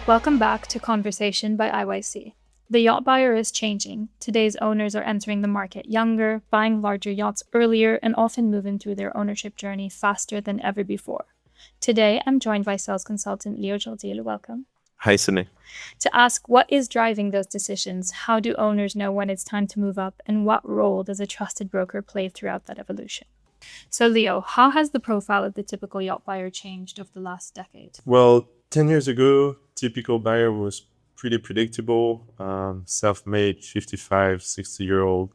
Welcome back to Conversation by IYC. The yacht buyer is changing. Today's owners are entering the market younger, buying larger yachts earlier, and often moving through their ownership journey faster than ever before. Today, I'm joined by sales consultant Jordil. Welcome. Hi, Sidney. To ask what is driving those decisions, how do owners know when it's time to move up, and what role does a trusted broker play throughout that evolution? So, Leo, how has the profile of the typical yacht buyer changed over the last decade? Well, 10 years ago, typical buyer was pretty predictable. Self-made, 55, 60-year-old,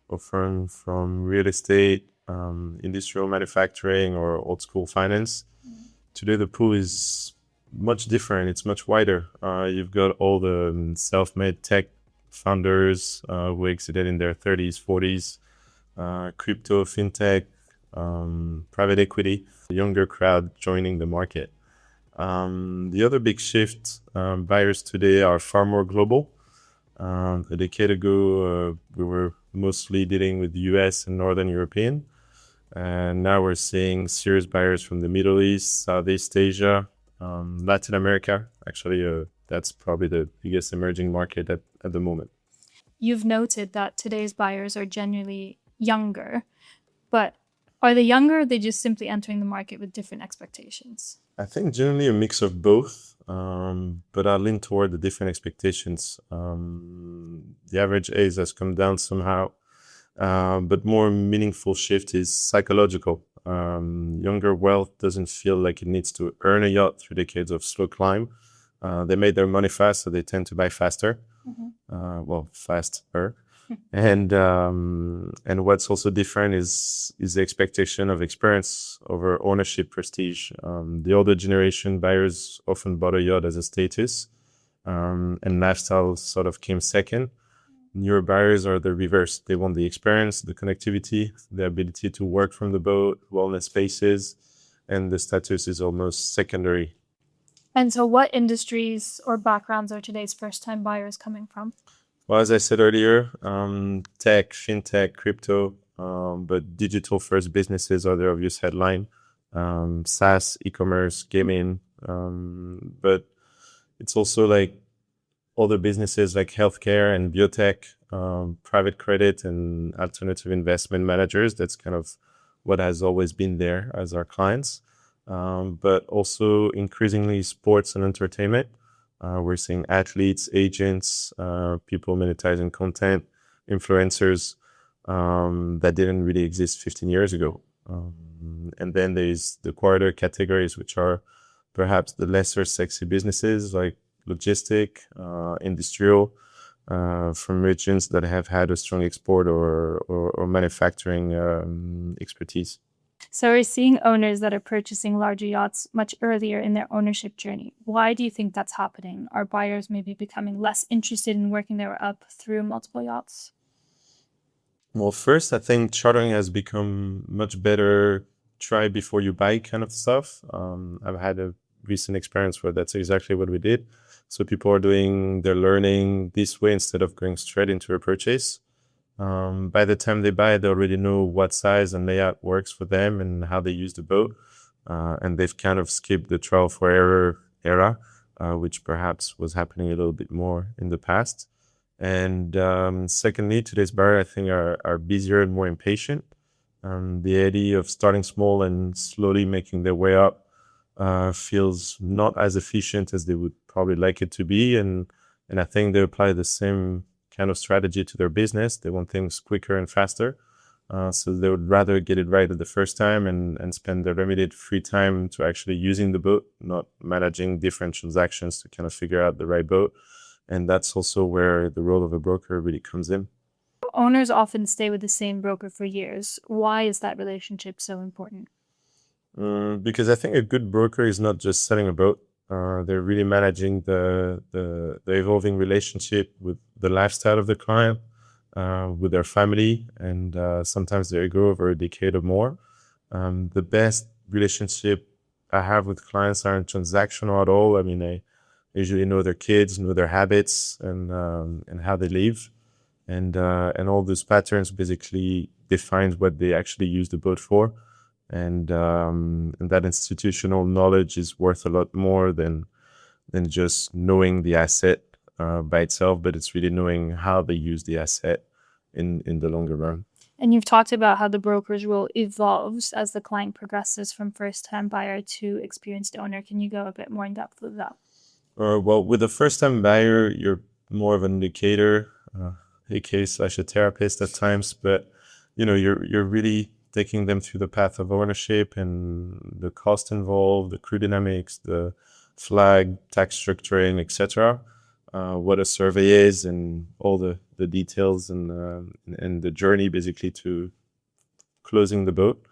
offering from real estate, industrial manufacturing, or old school finance. Today, the pool is much different. It's much wider. You've got all the self-made tech founders who exited in their 30s, 40s, crypto, fintech, private equity, the younger crowd joining the market. The other big shift, buyers today are far more global. A decade ago, we were mostly dealing with US and Northern European. And now we're seeing serious buyers from the Middle East, Southeast Asia, Latin America. Actually, that's probably the biggest emerging market at the moment. You've noted that today's buyers are generally younger, but are they younger or are they just simply entering the market with different expectations? I think generally a mix of both, but I lean toward the different expectations. The average age has come down somehow, but more meaningful shift is psychological. Younger wealth doesn't feel like it needs to earn a yacht through decades of slow climb. They made their money fast, so they tend to buy faster. Faster. And what's also different is the expectation of experience over ownership prestige. The older generation buyers often bought a yacht as a status, and lifestyle sort of came second. Newer buyers are the reverse. They want the experience, the connectivity, the ability to work from the boat, wellness spaces, and the status is almost secondary. And so what industries or backgrounds are today's first-time buyers coming from? Well, as I said earlier, tech, fintech, crypto, but digital-first businesses are the obvious headline. SaaS, e-commerce, gaming, but it's also like other businesses like healthcare and biotech, private credit and alternative investment managers. That's kind of what has always been there as our clients, but also increasingly sports and entertainment. We're seeing athletes, agents, people monetizing content, influencers that didn't really exist 15 years ago. And then there's the quieter categories, which are perhaps the lesser sexy businesses like logistic, industrial, from regions that have had a strong export or manufacturing expertise. So we're seeing owners that are purchasing larger yachts much earlier in their ownership journey. Why do you think that's happening? Are buyers maybe becoming less interested in working their way up through multiple yachts? Well, first, I think chartering has become much better try before you buy kind of stuff. I've had a recent experience where that's exactly what we did. So people are doing their learning this way instead of going straight into a purchase. By the time they buy, they already know what size and layout works for them and how they use the boat. And they've kind of skipped the trial for error era, which perhaps was happening a little bit more in the past. And secondly, today's buyers, I think, are busier and more impatient. The idea of starting small and slowly making their way up feels not as efficient as they would probably like it to be. And I think they apply the same kind of strategy to their business. They want things quicker and faster. So they would rather get it right at the first time and spend their limited free time to actually using the boat, not managing different transactions to kind of figure out the right boat. And that's also where the role of a broker really comes in. Owners often stay with the same broker for years. Why is that relationship so important? Because I think a good broker is not just selling a boat. They're really managing the evolving relationship with the lifestyle of the client, with their family, and sometimes they go over a decade or more. The best relationship I have with clients aren't transactional at all. I mean, I usually know their kids, know their habits, and how they live, and all those patterns basically defines what they actually use the boat for. And that institutional knowledge is worth a lot more than than just knowing the asset by itself, but it's really knowing how they use the asset in the longer run. And you've talked about how the brokerage role evolves as the client progresses from first-time buyer to experienced owner. Can you go a bit more in depth with that? Well, with a first-time buyer, you're more of an indicator, aka/a therapist at times, but you're really taking them through the path of ownership and the cost involved, the crew dynamics, the flag, tax structuring, etc. What a survey is, and all the details and the journey basically to closing the boat.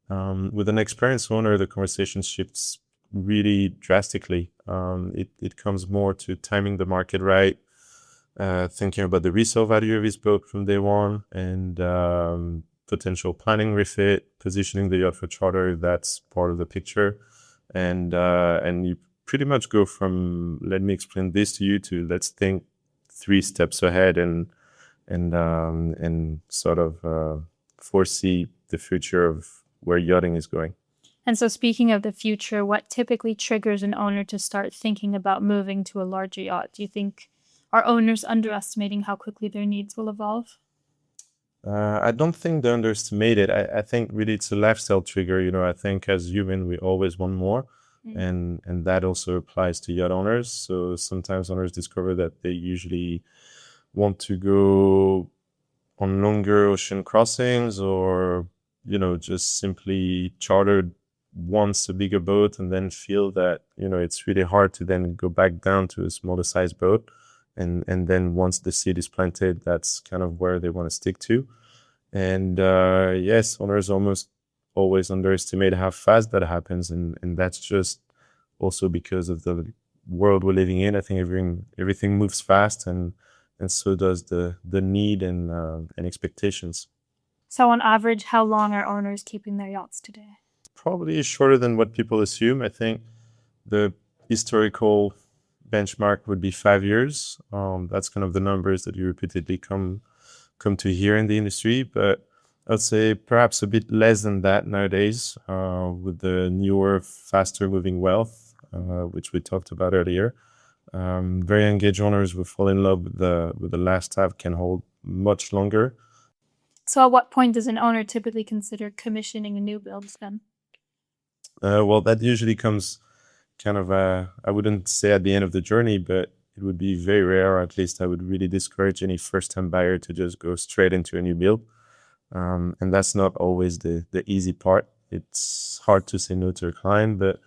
With an experienced owner, the conversation shifts really drastically. It comes more to timing the market right, thinking about the resale value of his boat from day one, and potential planning refit, positioning the yacht for charter if that's part of the picture, and you pretty much go from let me explain this to you to let's think 3 steps ahead and sort of foresee the future of where yachting is going. And so speaking of the future, what typically triggers an owner to start thinking about moving to a larger yacht? Do you think are owners underestimating how quickly their needs will evolve? I don't think they underestimate it. I think really it's a lifestyle trigger. I think as human, we always want more. And that also applies to yacht owners. So sometimes owners discover that they usually want to go on longer ocean crossings, or just simply charter once a bigger boat and then feel that it's really hard to then go back down to a smaller size boat, and then once the seed is planted, that's kind of where they want to stick to. And yes, owners almost always underestimate how fast that happens, and that's just also because of the world we're living in. I think everything moves fast, and so does the need and expectations. So on average, how long are owners keeping their yachts today? Probably shorter than what people assume. I think the historical benchmark would be 5 years. That's kind of the numbers that you repeatedly come to hear in the industry, but I'd say perhaps a bit less than that nowadays, with the newer, faster moving wealth, which we talked about earlier. Very engaged owners who fall in love with the last tab can hold much longer. So at what point does an owner typically consider commissioning a new build then? Well, that usually comes kind of, I wouldn't say at the end of the journey, but it would be very rare, or at least I would really discourage any first-time buyer to just go straight into a new build. And that's not always the easy part. It's hard to say no to a client, but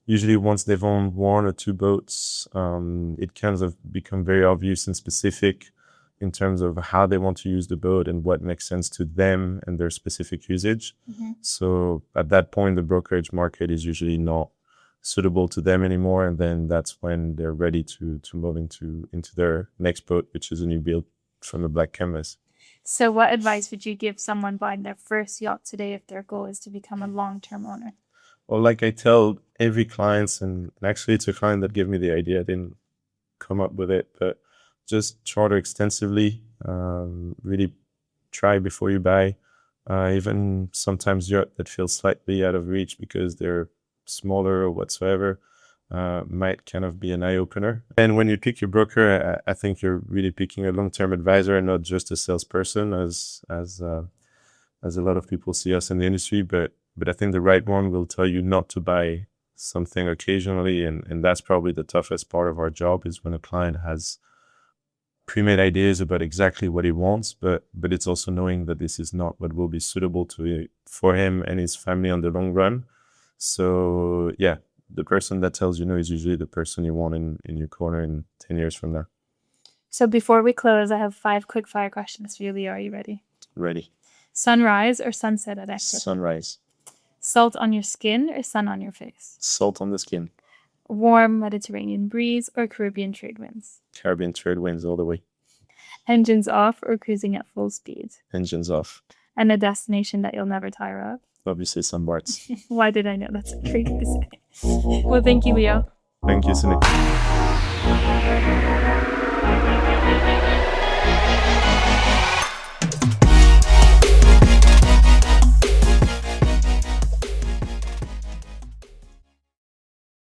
usually once they've owned 1 or 2 boats, it kind of become very obvious and specific in terms of how they want to use the boat and what makes sense to them and their specific usage. So at that point, the brokerage market is usually not suitable to them anymore, and then that's when they're ready to move into their next boat, which is a new build from a black canvas. So what advice would you give someone buying their first yacht today if their goal is to become a long-term owner? Well, like I tell every client, and actually it's a client that gave me the idea, I didn't come up with it, but just charter extensively, really try before you buy. Even sometimes yacht that feels slightly out of reach because they're smaller or whatsoever, might kind of be an eye-opener. And when you pick your broker, I think you're really picking a long-term advisor and not just a salesperson, as a lot of people see us in the industry. But I think the right one will tell you not to buy something occasionally, and that's probably the toughest part of our job, is when a client has pre-made ideas about exactly what he wants, but it's also knowing that this is not what will be suitable for him and his family on the long run. So yeah, the person that tells you no is usually the person you want in your corner in 10 years from now. So before we close, I have 5 quick fire questions for you, Leo. Are you ready? Ready. Sunrise or sunset at Eckford? Sunrise. Salt on your skin or sun on your face? Salt on the skin. Warm Mediterranean breeze or Caribbean trade winds? Caribbean trade winds all the way. Engines off or cruising at full speed? Engines off. And a destination that you'll never tire of? Obviously, St. Bart's. Why did I know that's crazy to say? Well, thank you, Leo. Thank you, Sidney.